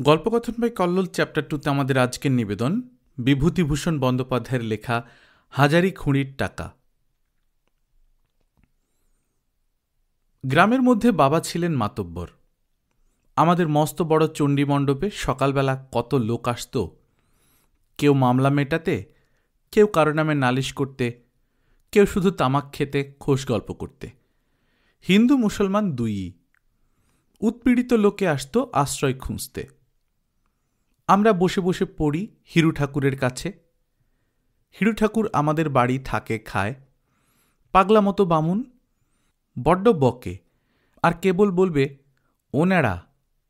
গল্পকথন by Kallol chapter 2তে আমাদের আজকের নিবেদন বিভূতিভূষণ বন্দ্যোপাধ্যায়ের লেখা হাজারি খুঁড়ির টাকা। গ্রামের মধ্যে বাবা ছিলেন মাতব্বর। আমাদের মস্ত বড় চণ্ডী মণ্ডপে সকালবেলা কত লোক আসত, কেউ মামলা মেটাতে, কেউ কারো নামে নালিশ করতে, কেউ শুধু তামাক খেতে, খোশ গল্প করতে। হিন্দু মুসলমান দুইই। উৎপীড়িত লোকে আসত আশ্রয় খুঁজতে। আমরা বসে বসে পড়ি হিরু ঠাকুরের কাছে। হিরু ঠাকুর আমাদের বাড়ি থাকে খায়। পাগলা মতো বামুন, বড্ড বকে, আর কেবল বলবে, ও ন্যাড়া,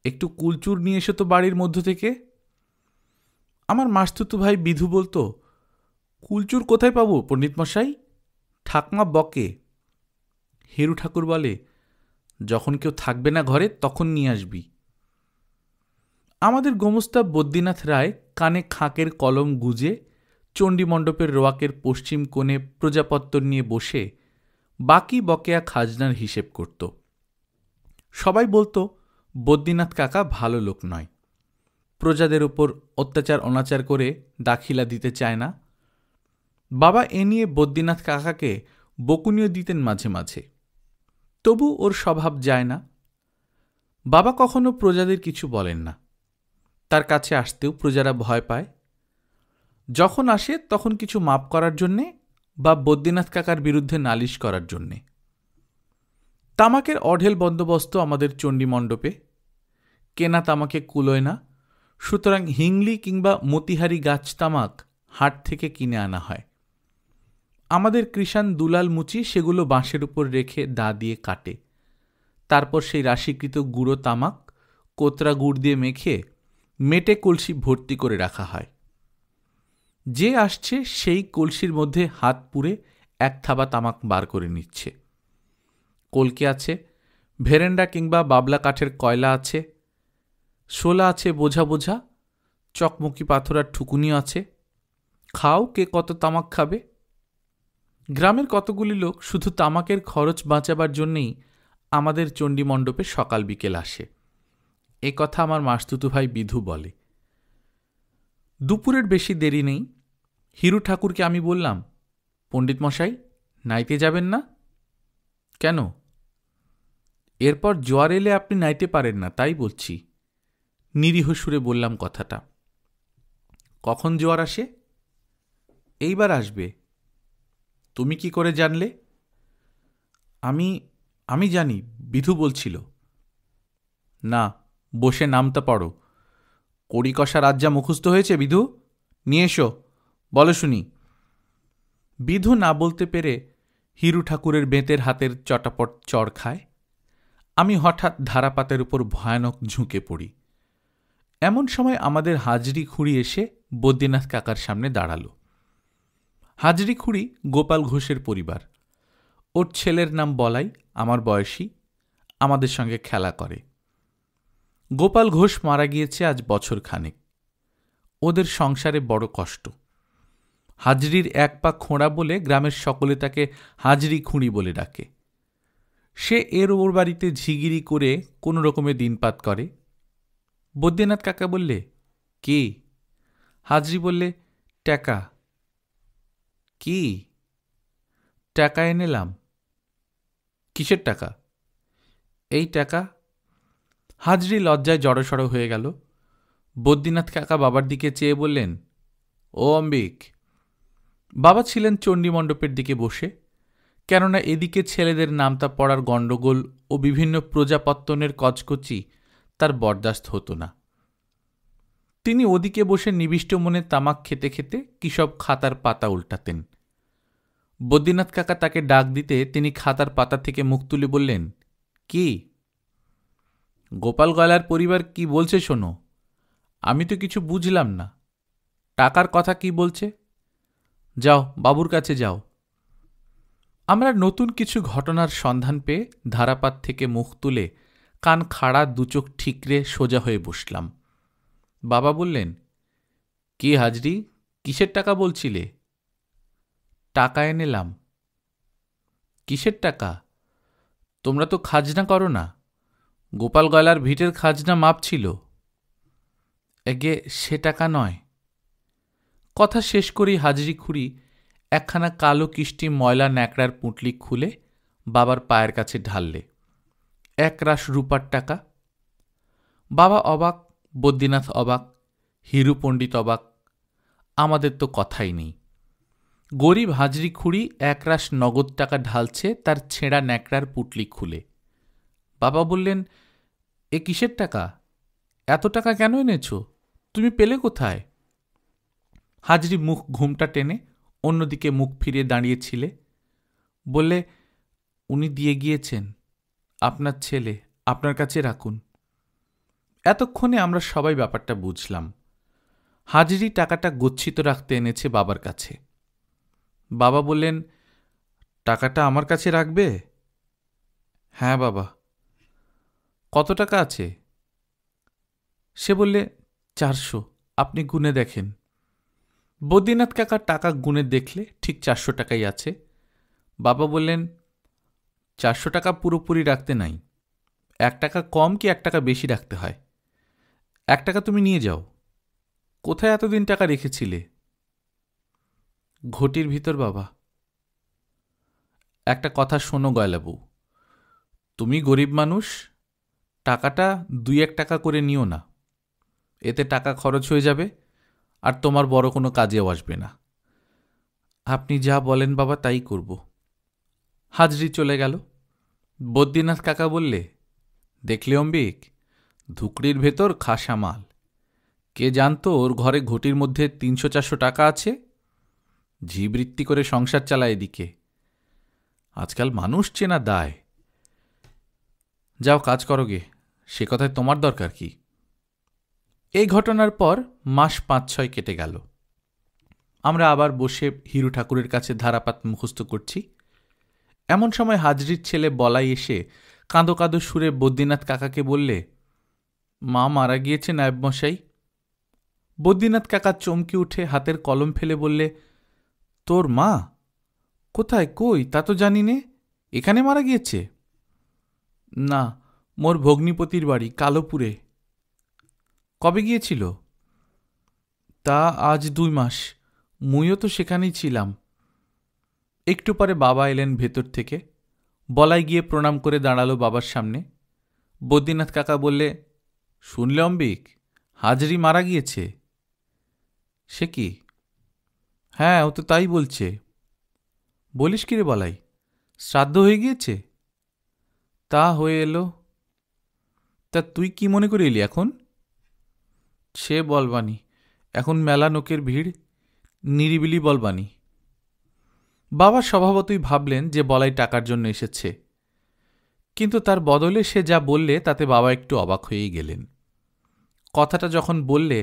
একটু কুলচুর নিয়ে এসো তো বাড়ির মধ্য থেকে। আমার মাসতুতো ভাই বিধু বলতো, কুলচুর কোথায় পাবো পণ্ডিত মশাই, ঠাকমা বকে। হিরু ঠাকুর বলে, যখন কেউ থাকবে না ঘরে তখন নিয়ে আসবি। আমাদের গোমস্তা বদ্রীনাথ রায় কানে খাঁকের কলম গুজে চণ্ডী মণ্ডপের রোয়াকের পশ্চিম কোণে প্রজাপত্তর নিয়ে বসে বাকি বকেয়া খাজনার হিসেব করত। সবাই বলতো বদ্রীনাথ কাকা ভালো লোক নয়, প্রজাদের ওপর অত্যাচার অনাচার করে দাখিলা দিতে চায় না। বাবা এ নিয়ে বদ্রীনাথ কাকাকে বকুনিও দিতেন মাঝে মাঝে, তবু ওর স্বভাব যায় না। বাবা কখনো প্রজাদের কিছু বলেন না, তার কাছে আসতেও প্রজারা ভয় পায়। যখন আসে তখন কিছু মাপ করার জন্যে বা বদ্রীনাথ কাকার বিরুদ্ধে নালিশ করার জন্যে। তামাকের অঢেল বন্দোবস্ত আমাদের চণ্ডী মণ্ডপে। কেনা তামাকে কুলোয় না, সুতরাং হিংলি কিংবা মতিহারি গাছ তামাক হাট থেকে কিনে আনা হয়। আমাদের কৃষাণ দুলাল মুচি সেগুলো বাঁশের উপর রেখে দা দিয়ে কাটে। তারপর সেই রাশিকৃত গুঁড়ো তামাক কোতরা গুড় দিয়ে মেখে মেটে কলসি ভর্তি করে রাখা হয়। যে আসছে সেই কলসির মধ্যে হাত পুরে এক থাবা তামাক বার করে নিচ্ছে। কলকে আছে, ভেরেন্ডা কিংবা বাবলা কাঠের কয়লা আছে, শোলা আছে বোঝা বোঝা, চকমকি পাথর আর ঠুকুনিও আছে। খাও কে কত তামাক খাবে। গ্রামের কতগুলি লোক শুধু তামাকের খরচ বাঁচাবার জন্যেই আমাদের চণ্ডী মণ্ডপে সকাল বিকেল আসে। এ কথা আমার মাসতুতো ভাই বিধু বলে। দুপুরের বেশি দেরি নেই। হিরু ঠাকুরকে আমি বললাম, পণ্ডিত মশাই, নাইতে যাবেন না? কেন? এরপর জোয়ার এলে আপনি নাইতে পারেন না, তাই বলছি। নিরীহ সুরে বললাম কথাটা। কখন জোয়ার আসে? এইবার আসবে। তুমি কি করে জানলে? আমি জানি, বিধু বলছিল। না, বসে নামতা পড়ো। কড়িকষা রাজ্যা মুখস্থ হয়েছে বিধু? নিয়ে এসো, বলো শুনি। বিধু না বলতে পেরে হিরু ঠাকুরের বেতের হাতের চটাপট চড় খায়। আমি হঠাৎ ধারাপাতের উপর ভয়ানক ঝুঁকে পড়ি। এমন সময় আমাদের হাজরি খুঁড়ি এসে বদ্রীনাথ কাকার সামনে দাঁড়াল। হাজরি খুঁড়ি গোপাল ঘোষের পরিবার। ওর ছেলের নাম বলাই, আমার বয়সী, আমাদের সঙ্গে খেলা করে। গোপাল ঘোষ মারা গিয়েছে আজ বছর খানেক। ওদের সংসারে বড় কষ্ট। হাজরির এক পা খোঁড়া বলে গ্রামের সকলে তাকে হাজরি খুঁড়ি বলে ডাকে। সে এর ওর বাড়িতে ঝিগিরি করে কোনো রকমে দিনপাত করে। বদ্রীনাথ কাকা বললে, কি? হাজরি বললে, টাকা। কি? টাকা এনেলাম। কিসের টাকা? এই টাকা। হাজরি লজ্জায় জড়সড় হয়ে গেল। বদ্রীনাথ কাকা বাবার দিকে চেয়ে বললেন, ও অম্বিক। বাবা ছিলেন চণ্ডী মণ্ডপের দিকে বসে, কেননা এদিকে ছেলেদের নামতা পড়ার গণ্ডগোল ও বিভিন্ন প্রজাপত্তনের কচকচি তার বরদাস্ত হতো না। তিনি ওদিকে বসে নিবিষ্ট মনে তামাক খেতে খেতে কিসব খাতার পাতা উল্টাতেন। বদ্রীনাথ কাকা তাকে ডাক দিতে তিনি খাতার পাতা থেকে মুখ তুলে বললেন, কি? গোপাল গয়লার পরিবার কি বলছে শোনো। আমি তো কিছু বুঝলাম না। টাকার কথা কি বলছে? যাও, বাবুর কাছে যাও। আমরা নতুন কিছু ঘটনার সন্ধান পেয়ে ধারাপাত থেকে মুখ তুলে কান খাড়া দুচোখ ঠিকরে সোজা হয়ে বসলাম। বাবা বললেন, কি হাজরি, কিসের টাকা বলছিলে? টাকা এনেলাম। কিসের টাকা? তোমরা তো খাজনা করো না। গোপাল গয়লার ভিটের খাজনা মাপ ছিল। এগে সে টাকা নয়। কথা শেষ করেই হাজরি খুঁড়ি একখানা কালো কিষ্টি ময়লা ন্যাকড়ার পুঁটলি খুলে বাবার পায়ের কাছে ঢাললে। 1 রাশ রূপার টাকা। বাবা অবাক, বদ্রীনাথ অবাক, হিরু পণ্ডিত অবাক। আমাদের তো কথাই নেই। গরিব হাজরি খুঁড়ি 1 রাশ নগদ টাকা ঢালছে তার ছেঁড়া ন্যাকড়ার পুঁটলি খুলে। বাবা বললেন, এ কিসের টাকা? এত টাকা কেন এনেছ? তুমি পেলে কোথায়? হাজরি মুখ ঘুমটা টেনে অন্যদিকে মুখ ফিরিয়ে দাঁড়িয়েছিলে। বললে, উনি দিয়ে গিয়েছেন, আপনার ছেলে, আপনার কাছে রাখুন। এতক্ষণে আমরা সবাই ব্যাপারটা বুঝলাম। হাজরি টাকাটা গচ্ছিত রাখতে এনেছে বাবার কাছে। বাবা বললেন, টাকাটা আমার কাছে রাখবে? হ্যাঁ বাবা। কত টাকা আছে? সে বললে, 400। আপনি গুনে দেখেন। বদ্রীনাথ কাকা টাকা গুনে দেখলে ঠিক 400 টাকাই আছে। বাবা বললেন, 400 টাকা পুরোপুরি রাখতে নাই, 1 টাকা কম কি 1 টাকা বেশি রাখতে হয়। 1 টাকা তুমি নিয়ে যাও। কোথায় এতদিন টাকা রেখেছিলে? ঘটির ভিতর বাবা। একটা কথা শোনো গয়লাবু, তুমি গরিব মানুষ, টাকাটা 2-1 টাকা করে নিও না। এতে টাকা খরচ হয়ে যাবে আর তোমার বড় কোনো কাজেও আসবে না। আপনি যা বলেন বাবা তাই করব। হাজরি চলে গেল। বদ্রীনাথ কাকা বললে, দেখলে অম্বিক, ধুকড়ির ভেতর খাসা মাল। কে জানতো ওর ঘরে ঘটির মধ্যে 300-400 টাকা আছে? ঝিবৃত্তি করে সংসার চালায় এদিকে। আজকাল মানুষ চেনা দায়। যাও কাজ করো গে, সে কথায় তোমার দরকার কি? এই ঘটনার পর মাস 5-6 কেটে গেল। আমরা আবার বসে হিরু ঠাকুরের কাছে ধারাপাত মুখস্থ করছি। এমন সময় হাজরির ছেলে বলাই এসে কাঁদো কাঁদো সুরে বদ্রীনাথ কাকাকে বললে, মা মারা গিয়েছে নায়েব মশাই। বদ্রীনাথ কাকা চমকে উঠে হাতের কলম ফেলে বললে, তোর মা? কোথায়, কই? তা তো জানি নে। এখানে মারা গিয়েছে? না, মোর ভগ্নিপতির বাড়ি কালোপুরে। কবে গিয়েছিল? তা আজ 2 মাস। মুইও তো সেখানেই ছিলাম। একটু পরে বাবা এলেন ভেতর থেকে। বলাই গিয়ে প্রণাম করে দাঁড়ালো বাবার সামনে। বদ্রীনাথ কাকা বললে, শুনলে অম্বিক, হাজরি মারা গিয়েছে। সে কি? হ্যাঁ, ও তো তাই বলছে। বলিস কি রে বলাই, শ্রাদ্ধ হয়ে গিয়েছে? তা হয়ে এলো। তা তুই কি মনে করে এলি এখন? সে বলবানি, এখন মেলা নোকের ভিড়, নিরিবিলি বলবানি। বাবা স্বভাবতই ভাবলেন যে বলাই টাকার জন্য এসেছে, কিন্তু তার বদলে সে যা বললে তাতে বাবা একটু অবাক হয়েই গেলেন। কথাটা যখন বললে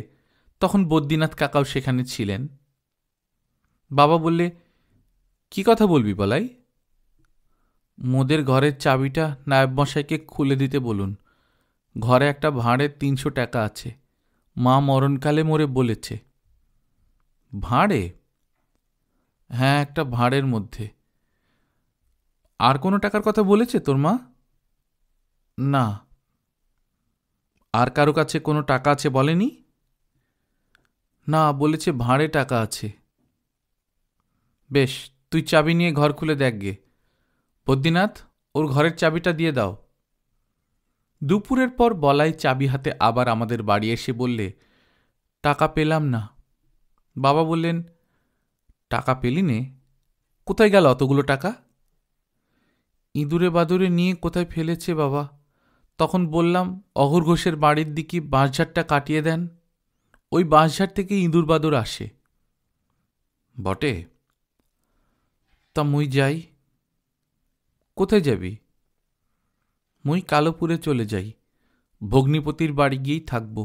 তখন বদ্রীনাথ কাকাও সেখানে ছিলেন। বাবা বললে, কি কথা বলবি বলাই? মোদের ঘরের চাবিটা নায়েব মশাইকে খুলে দিতে বলুন। ঘরে একটা ভাঁড়ের 300 টাকা আছে, মা মরণকালে মোরে বলেছে। ভাঁড়ে? হ্যাঁ, একটা ভাঁড়ের মধ্যে। আর কোনো টাকার কথা বলেছে তোর মা? না। আর কারো কাছে কোনো টাকা আছে বলেনি? না, বলেছে ভাঁড়ে টাকা আছে। বেশ, তুই চাবি নিয়ে ঘর খুলে দেখ গে। বদ্রীনাথ, ওর ঘরের চাবিটা দিয়ে দাও। দুপুরের পর বলাই চাবি হাতে আবার আমাদের বাড়ি এসে বললে, টাকা পেলাম না। বাবা বললেন, টাকা পেলি নে? কোথায় গেল অতগুলো টাকা? ইঁদুরে বাদুরে নিয়ে কোথায় ফেলেছে বাবা। তখন বললাম, অঘোর ঘোষের বাড়ির দিকে বাঁশঝাড়টা কাটিয়ে দেন, ওই বাঁশঝাড় থেকে ইঁদুর বাদুর আসে। বটে? তা মুই যাই। কোথায় যাবি? মুই কালোপুরে চলে যাই, ভগ্নিপতির বাড়ি গিয়েই থাকব।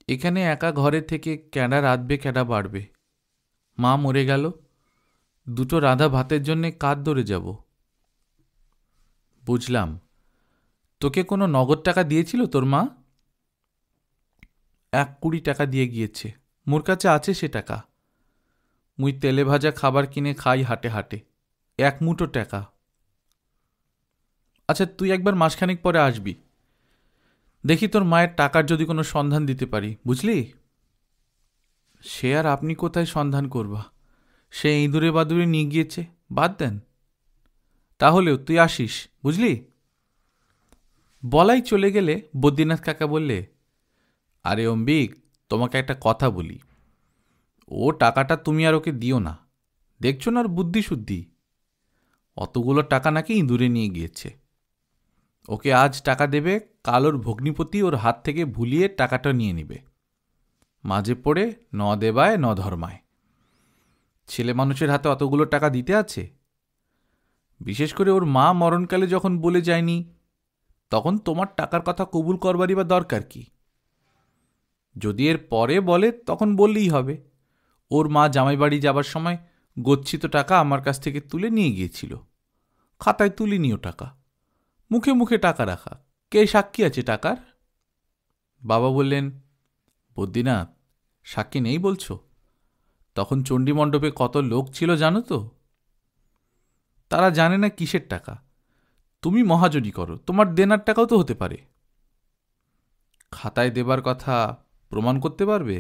এখানে একা ঘরে থেকে ক্যাডা রাঁধবে, ক্যাডা বাড়বে। মা মরে গেল, 2টো রাঁধা ভাতের জন্যে কাঁধ ধরে যাব। বুঝলাম। তোকে কোনো নগদ টাকা দিয়েছিল তোর মা? 1-20 টাকা দিয়ে গিয়েছে, মোর কাছে আছে সে টাকা। মুই তেলে ভাজা খাবার কিনে খাই হাটে হাটে, 1 মুঠো টাকা। আচ্ছা, তুই একবার মাসখানেক পরে আসবি, দেখি তোর মায়ের টাকার যদি কোনো সন্ধান দিতে পারি, বুঝলি? সে আর আপনি কোথায় সন্ধান করবা? সে ইঁদুরে বাদুরে নিয়ে গিয়েছে, বাদ দেন। তাহলেও তুই আসিস, বুঝলি? বলাই চলে গেলে বদ্রীনাথ কাকা বললে, আরে অম্বিক, তোমাকে একটা কথা বলি। ও টাকাটা তুমি আর ওকে দিও না। দেখছো না ওর বুদ্ধি শুদ্ধি? অতগুলো টাকা নাকি ইঁদুরে নিয়ে গিয়েছে। ওকে আজ টাকা দেবে, কাল ওর ভগ্নিপতি ওর হাত থেকে ভুলিয়ে টাকাটা নিয়ে নেবে। মাঝে পড়ে ন দেবায় ন ধর্মায়। ছেলে মানুষের হাতে অতগুলো টাকা দিতে আছে? বিশেষ করে ওর মা মরণকালে যখন বলে যায়নি, তখন তোমার টাকার কথা কবুল করবারই বা দরকার কি? যদি এর পরে বলে তখন বললেই হবে, ওর মা জামাইবাড়ি যাবার সময় গচ্ছিত টাকা আমার কাছ থেকে তুলে নিয়ে গিয়েছিল। খাতায় তুলিনিও টাকা, মুখে মুখে টাকা রাখা, কে সাক্ষী আছে টাকার? বাবা বললেন, বদ্রীনাথ, সাক্ষী নেই বলছ? তখন চণ্ডীমণ্ডপে কত লোক ছিল জানো তো? তারা জানে না কিসের টাকা। তুমি মহাজনী করো, তোমার দেনার টাকাও তো হতে পারে। খাতায় দেবার কথা প্রমাণ করতে পারবে?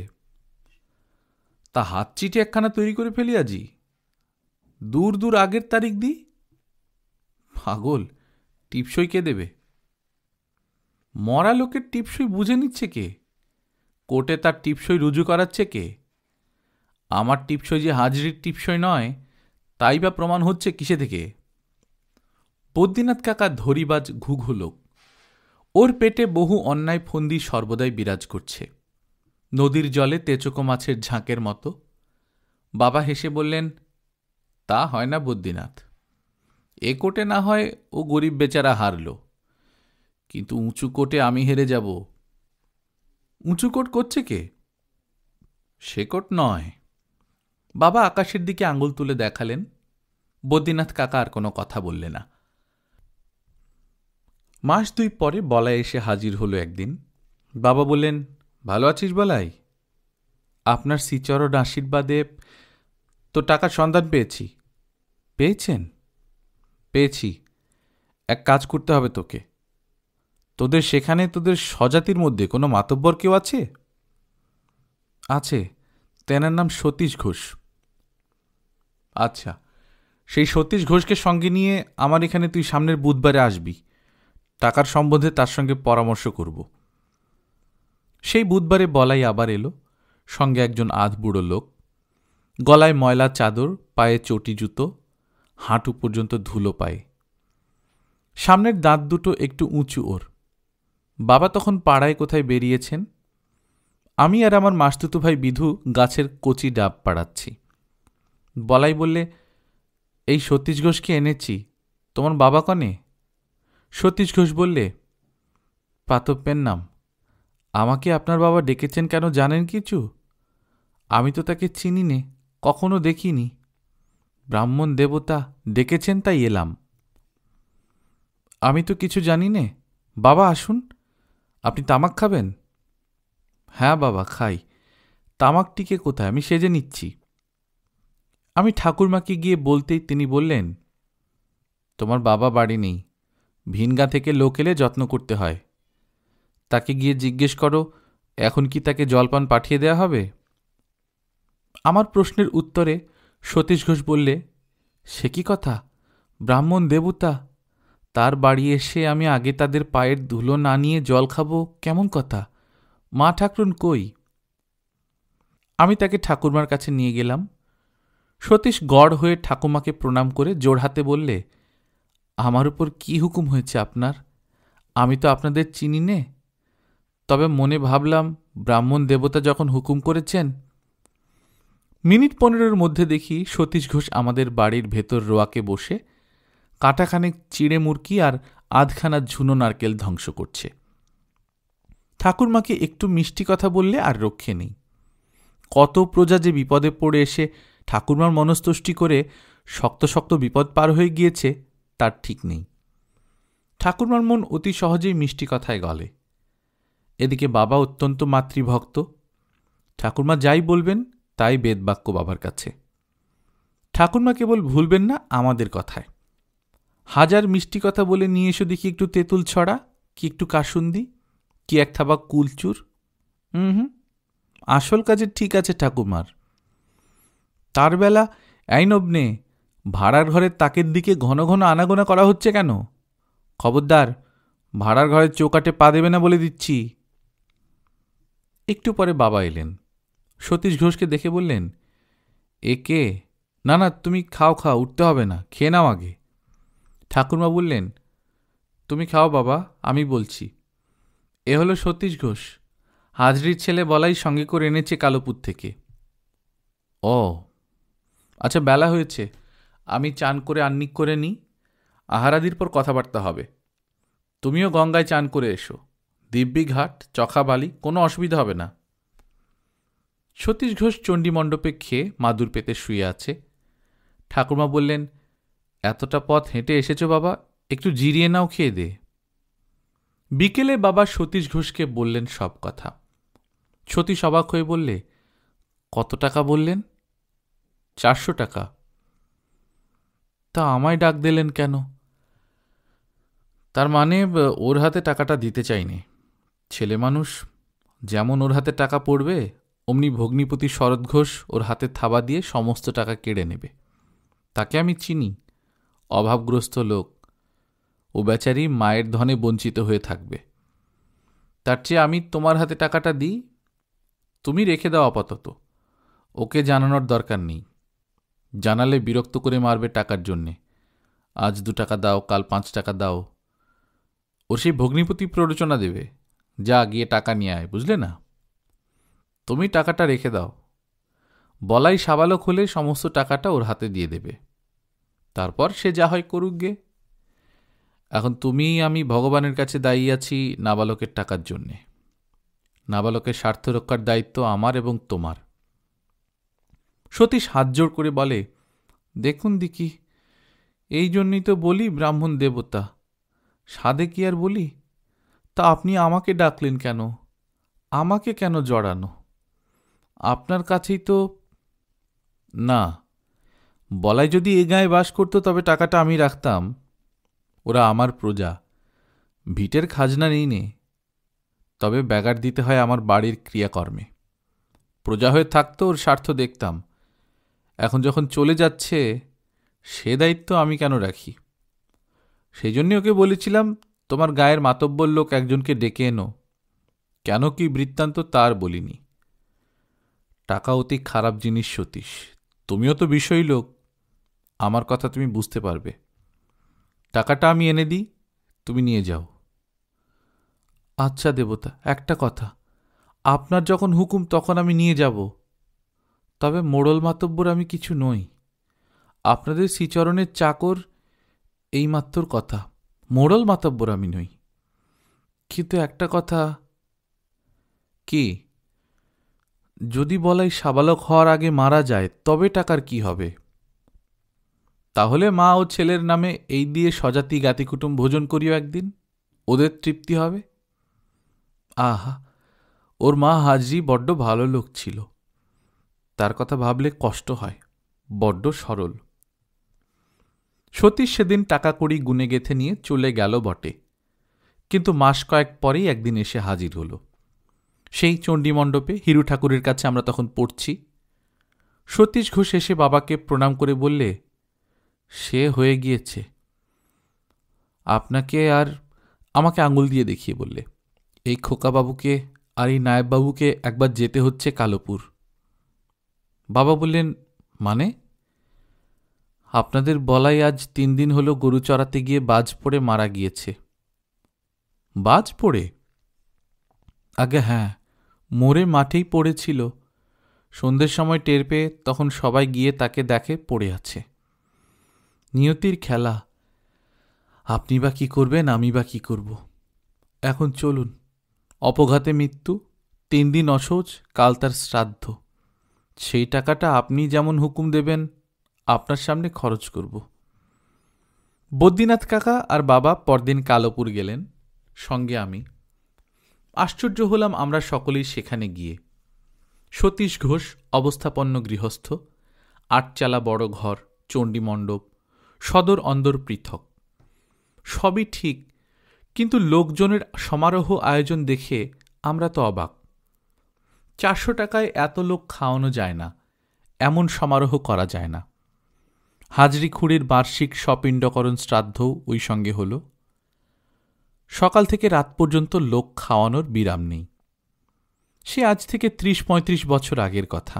তা হাত চিঠি একখানা তৈরি করে ফেলি আজি, দূর দূর আগের তারিখ দিই। পাগল, টিপসই কে দেবে? মরা লোকের টিপসই বুঝে নিচ্ছে কে? কোর্টে তার টিপসই রুজু করাচ্ছে কে? আমার টিপসই যে হাজরির টিপসই নয়, তাই বা প্রমাণ হচ্ছে কিসে থেকে? বদ্রীনাথ কাকা ধরিবাজ ঘুঘু লোক। ওর পেটে বহু অন্যায় ফন্দি সর্বদাই বিরাজ করছে, নদীর জলে তেচকো মাছের ঝাঁকের মতো। বাবা হেসে বললেন, তা হয় না বদ্রীনাথ। এ কোটে না হয় ও গরিব বেচারা হারল, কিন্তু উঁচু কোটে আমি হেরে যাব। উঁচু কোট করছে কে? সে কোট নয়। বাবা আকাশের দিকে আঙুল তুলে দেখালেন। বদ্রীনাথ কাকা আর কোনো কথা বললে না। মাস দুই পরে বলাই এসে হাজির হলো একদিন। বাবা বললেন, ভালো আছিস বলাই? আপনার শ্রীচরণ আশীর্বাদে তো টাকার সন্ধান পেয়েছি। পেয়েছেন? পেয়েছি। এক কাজ করতে হবে তোকে। তোদের সেখানে তোদের স্বজাতির মধ্যে কোনো মাতব্বর কেউ আছে? আছে, তেনার নাম সতীশ ঘোষ। আচ্ছা, সেই সতীশ ঘোষকে সঙ্গে নিয়ে আমার এখানে তুই সামনের বুধবারে আসবি। টাকার সম্বন্ধে তার সঙ্গে পরামর্শ করব। সেই বুধবারে বলাই আবার এলো, সঙ্গে একজন আধবুড়ো লোক। গলায় ময়লা চাদর, পায়ে চটি জুতো, হাঁটু পর্যন্ত ধুলো পায়ে। সামনের দাঁত দুটো একটু উঁচু ওর। বাবা তখন পাড়ায় কোথায় বেরিয়েছেন। আমি আর আমার মাসতুতো ভাই বিধু গাছের কচি ডাব পাড়াচ্ছি। বলাই বললে, এই সতীশ ঘোষকে এনেছি, তোমার বাবা কনে? সতীশ ঘোষ বললে, পাতব্যের নাম। আমাকে আপনার বাবা ডেকেছেন কেন জানেন কিছু? আমি তো তাকে চিনি নে, কখনো দেখিনি। ব্রাহ্মণ দেবতা ডেকেছেন তাই এলাম। আমি তো কিছু জানি নে। বাবা আসুন। আপনি তামাক খাবেন? হ্যাঁ বাবা, খাই। তামাক টিকে কোথায়, আমি সেজে নিচ্ছি। আমি ঠাকুরমাকে গিয়ে বলতেই তিনি বললেন, তোমার বাবা বাড়ি নেই, ভিনগা থেকে লোক এলে যত্ন করতে হয়। তাকে গিয়ে জিজ্ঞেস করো এখন কি তাকে জলপান পাঠিয়ে দেয়া হবে। আমার প্রশ্নের উত্তরে সতীশ ঘোষ বললে, সে কি কথা, ব্রাহ্মণ দেবতা, তার বাড়ি এসে আমি আগে তাদের পায়ের ধুলো না নিয়ে জল খাবো, কেমন কথা? মা ঠাকরুন কই? আমি তাকে ঠাকুরমার কাছে নিয়ে গেলাম। সতীশ গড় হয়ে ঠাকুমাকে প্রণাম করে জোড়হাতে বললে, আমার উপর কি হুকুম হয়েছে আপনার? আমি তো আপনাদের চিনি নে, তবে মনে ভাবলাম ব্রাহ্মণ দেবতা যখন হুকুম করেছেন। মিনিট 15 মধ্যে দেখি সতীশ ঘোষ আমাদের বাড়ির ভেতর রোয়াকে বসে কাঁটাখানেক চিড়ে মুরকি আর আধখানা ঝুনো নারকেল ধ্বংস করছে। ঠাকুরমাকে একটু মিষ্টি কথা বললে আর রক্ষে নেই। কত প্রজা যে বিপদে পড়ে এসে ঠাকুরমার মনস্তুষ্টি করে শক্ত শক্ত বিপদ পার হয়ে গিয়েছে তার ঠিক নেই। ঠাকুরমার মন অতি সহজেই মিষ্টি কথায় গলে। এদিকে বাবা অত্যন্ত মাতৃভক্ত। ঠাকুরমা যাই বলবেন তাই বেদবাক্য বাবার কাছে। ঠাকুরমা কেবল ভুলবেন না আমাদের কথায়। হাজার মিষ্টি কথা বলে নিয়ে এসো দেখি একটু তেঁতুল ছড়া কি একটু কাসুন্দি, কি এক থাবা কুলচুর। হুম, আসল কাজে ঠিক আছে ঠাকুমার। তার বেলা এই নবনে, ভাড়ার ঘরের তাকের দিকে ঘন ঘন আনাগোনা করা হচ্ছে কেন? খবরদার, ভাড়ার ঘরের চৌকাঠে পা দেবে না বলে দিচ্ছি। একটু পরে বাবা এলেন। সতীশ ঘোষকে দেখে বললেন, এ কে? না না, তুমি খাও, উঠতে হবে না, খেয়ে নাও আগে। ঠাকুরমা বললেন, তুমি খাও বাবা, আমি বলছি। এ হলো সতীশ ঘোষ, হাজরির ছেলে বলাই সঙ্গে করে এনেছে কালোপুর থেকে। ও আচ্ছা, বেলা হয়েছে, আমি চান করে আহ্নিক করে নিই, আহারাদির পর কথাবার্তা হবে। তুমিও গঙ্গায় চান করে এসো, দিব্যি ঘাট, চখাবালি, কোনো অসুবিধা হবে না। সতীশ ঘোষ চণ্ডীমণ্ডপে খেয়ে মাদুর পেতে শুয়ে আছে। ঠাকুরমা বললেন, এতটা পথ হেঁটে এসেছো বাবা, একটু জিরিয়ে নাও, খেয়ে দে। বিকেলে বাবা সতীশ ঘোষকে বললেন সব কথা। সতীশ অবাক হয়ে বললে, কত টাকা বললেন? 400 টাকা। তা আমায় ডাক দিলেন কেন? তার মানে ওর হাতে টাকাটা দিতে চাইনি। ছেলে মানুষ, যেমন ওর হাতে টাকা পড়বে অমনি ভগ্নিপতি শরৎ ঘোষ ওর হাতে থাবা দিয়ে সমস্ত টাকা কেড়ে নেবে। তাকে আমি চিনি, অভাবগ্রস্ত লোক, ও বেচারি মায়ের ধনে বঞ্চিত হয়ে থাকবে। তার চেয়ে আমি তোমার হাতে টাকাটা দিই, তুমি রেখে দাও আপাতত, ওকে জানানোর দরকার নেই। জানালে বিরক্ত করে মারবে টাকার জন্যে। আজ 2 টাকা দাও, কাল 5 টাকা দাও, ওর সেই ভগ্নিপতি প্ররোচনা দেবে, যা গিয়ে টাকা নিয়ে আয়, বুঝলে না? তুমি টাকাটা রেখে দাও, বলাই সাবালক হলে সমস্ত টাকাটা ওর হাতে দিয়ে দেবে, তারপর সে যা হয় করুক গে। এখন তুমি আমি ভগবানের কাছে দায়ী আছি নাবালকের টাকার জন্যে। নাবালকের স্বার্থ রক্ষার দায়িত্ব আমার এবং তোমার। সতীশ হাত জোড় করে বলে, দেখুন দিকি, এই জন্যই তো বলি ব্রাহ্মণ দেবতা, সাধে কি আর বলি? তা আপনি আমাকে ডাকলেন কেন? আমাকে কেন জড়ানো? আপনার কাছেই তো। না, বলাই যদি এ গায়ে বাস করতো তবে টাকাটা আমি রাখতাম, ওরা আমার প্রজা, ভিটের খাজনা নেই নে, তবে ব্যাগার দিতে হয় আমার বাড়ির ক্রিয়াকর্মে। প্রজা হয়ে থাকতো ওর স্বার্থ দেখতাম, এখন যখন চলে যাচ্ছে সে দায়িত্ব আমি কেন রাখি? সেই জন্যে ওকে বলেছিলাম, তোমার গায়ের মাতব্বর লোক একজনকে ডেকে এনো। কেন কি বৃত্তান্ত তার বলিনি। টাকা অতি খারাপ জিনিস সতীশ, তুমিও তো বিষয়ী লোক, আমার কথা তুমি বুঝতে পারবে। টাকাটা আমি এনে দিই, তুমি নিয়ে যাও। আচ্ছা দেবতা, একটা কথা, আপনার যখন হুকুম তখন আমি নিয়ে যাব, তবে মোড়ল মাতব্বর আমি কিছু নই, আপনাদের শ্রীচরণের চাকর, এই মাত্র কথা, মোড়ল মাতব্বর আমি নই। কিন্তু একটা কথা। কি? যদি বলাই সাবালক হওয়ার আগে মারা যায় তবে টাকার কি হবে? তাহলে মা ও ছেলের নামে এই দিয়ে স্বজাতি জ্ঞাতিকুটুম ভোজন করিও একদিন, ওদের তৃপ্তি হবে। আহা, ওর মা হাজরি বড্ড ভালো লোক ছিল, তার কথা ভাবলে কষ্ট হয়, বড্ড সরল। সতীশ সেদিন টাকা কড়ি গুনে গেথে নিয়ে চলে গেল বটে, কিন্তু মাস কয়েক পরেই একদিন এসে হাজির হল। সেই চণ্ডীমণ্ডপে হিরু ঠাকুরের কাছে আমরা তখন পড়ছি। সতীশ ঘোষ এসে বাবাকে প্রণাম করে বললে, সে হয়ে গিয়েছে। আপনাকে আর আমাকে আঙুল দিয়ে দেখিয়ে বললে, এই খোকাবাবুকে আর এই নায়েববাবুকে একবার যেতে হচ্ছে কালোপুর। বাবা বললেন, মানে? আপনাদের বলাই আজ 3 দিন হলো গরু চড়াতে গিয়ে বাজ পড়ে মারা গিয়েছে। বাজ পড়ে? আগে হ্যাঁ, মোড়ে মাঠেই পড়েছিল। সন্ধ্যের সময় টের পেয়ে তখন সবাই গিয়ে তাকে দেখে পড়ে আছে। নিয়তির খেলা, আপনি বা কি করবেন, আমি বা কি করব। এখন চলুন, অপঘাতে মৃত্যু, 3 দিন অশৌচ, কাল তার শ্রাদ্ধ। সেই টাকাটা আপনি যেমন হুকুম দেবেন আপনার সামনে খরচ করব। বদ্রীনাথ কাকা আর বাবা পরদিন কালোপুর গেলেন, সঙ্গে আমি। আশ্চর্য হলাম আমরা সকলেই সেখানে গিয়ে। সতীশ ঘোষ অবস্থাপন্ন গৃহস্থ, 8 চালা বড় ঘর, চণ্ডীমণ্ডপ, সদর অন্দর পৃথক, সবই ঠিক, কিন্তু লোকজনের সমারোহ আয়োজন দেখে আমরা তো অবাক। 400 টাকায় এত লোক খাওয়ানো যায় না, এমন সমারোহ করা যায় না। হাজরি খুঁড়ির বার্ষিক সপিণ্ডকরণ শ্রাদ্ধও ওই সঙ্গে হল। সকাল থেকে রাত পর্যন্ত লোক খাওয়ানোর বিরাম নেই। সে আজ থেকে 30-35 বছর আগের কথা।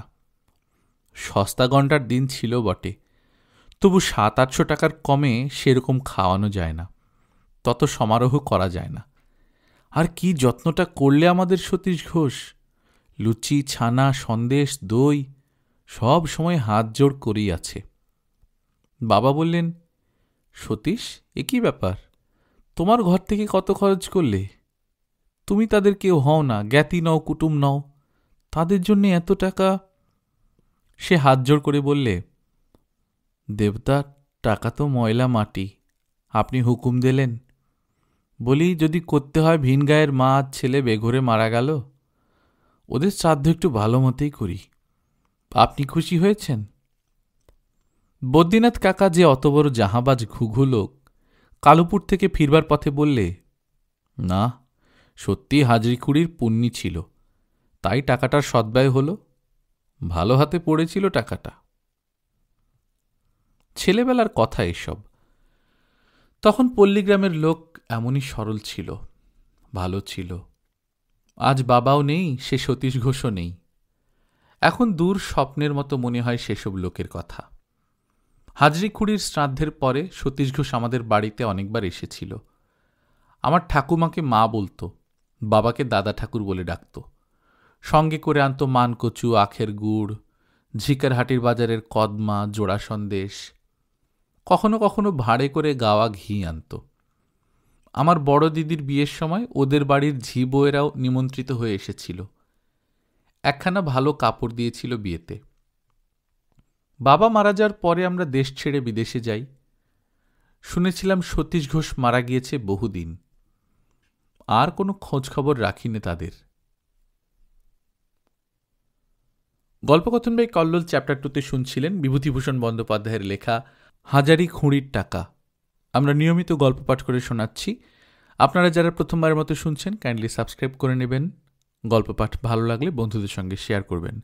সস্তা গন্ডার দিন ছিল বটে, তবু 700-800 টাকার কমে সেরকম খাওয়ানো যায় না, তত সমারোহ করা যায় না। আর কি যত্নটা করলে আমাদের সতীশ ঘোষ! লুচি, ছানা, সন্দেশ, দই সব সময় হাত জোড় করেই আছে। বাবা বললেন, সতীশ, এ কি ব্যাপার? তোমার ঘর থেকে কত খরচ করলে? তুমি তাদের কেউ হও না, জ্ঞাতি নও, কুটুম নও, তাদের জন্য এত টাকা? সে হাত জোড় করে বললে, দেবতা, টাকা তো ময়লা মাটি, আপনি হুকুম দিলেন। বলি, যদি করতে হয় ভিন গায়ের মা আর ছেলে বেঘরে মারা গেল, ওদের শ্রাদ্ধ একটু ভালো মতেই করি। আপনি খুশি হয়েছেন? বদ্রীনাথ কাকা যে অত বড় জাহাবাজ ঘুঘু লোক, কালুপুর থেকে ফিরবার পথে বললে, না, সত্যি হাজরি খুঁড়ির পুণ্যি ছিল, তাই টাকাটার সদ্ব্যয় হল। ভালো হাতে পড়েছিল টাকাটা। ছেলেবেলার কথা এসব। তখন পল্লীগ্রামের লোক এমনই সরল ছিল, ভালো ছিল। আজ বাবাও নেই, সে সতীশ ঘোষও নেই। এখন দূর স্বপ্নের মতো মনে হয় সেসব লোকের কথা। হাজরি খুঁড়ির শ্রাদ্ধের পরে সতীশ ঘোষ আমাদের বাড়িতে অনেকবার এসেছিল। আমার ঠাকুমাকে মা বলতো, বাবাকে দাদা ঠাকুর বলে ডাকত। সঙ্গে করে আনত মানকচু, আখের গুড়, ঝিকারহাটির বাজারের কদমা, জোড়া সন্দেশ, কখনো কখনো ভাঁড়ে করে গাওয়া ঘি আনত। আমার বড় দিদির বিয়ের সময় ওদের বাড়ির ঝি বউয়েরাও নিমন্ত্রিত হয়ে এসেছিল। একখানা ভালো কাপড় দিয়েছিল বিয়েতে। বাবা মারা যাওয়ার পরে আমরা দেশ ছেড়ে বিদেশে যাই। শুনেছিলাম সতীশ ঘোষ মারা গিয়েছে বহুদিন। আর কোনো খোঁজ খবর রাখিনি তাদের। গল্পকথন বাই কল্লোল চ্যাপ্টার 2তে শুনছিলেন বিভূতিভূষণ বন্দ্যোপাধ্যায়ের লেখা হাজারি খুঁড়ির টাকা। আমরা নিয়মিত গল্প পাঠ করে শোনাচ্ছি। আপনারা যারা প্রথমবারের মতো শুনছেন, কাইন্ডলি সাবস্ক্রাইব করে নেবেন। গল্প পাঠ ভালো লাগলে বন্ধুদের সঙ্গে শেয়ার করবেন।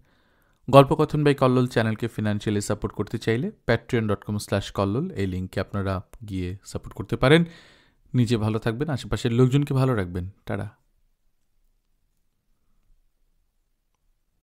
গল্পকথন বাই কল্লোল চ্যানেলকে ফিনান্সিয়ালি সাপোর্ট করতে চাইলে patreon.com/কল্লোল এই লিঙ্কে আপনারা গিয়ে সাপোর্ট করতে পারেন। নিজে ভালো থাকবেন, আশেপাশের লোকজনকে ভালো রাখবেন। টাটা।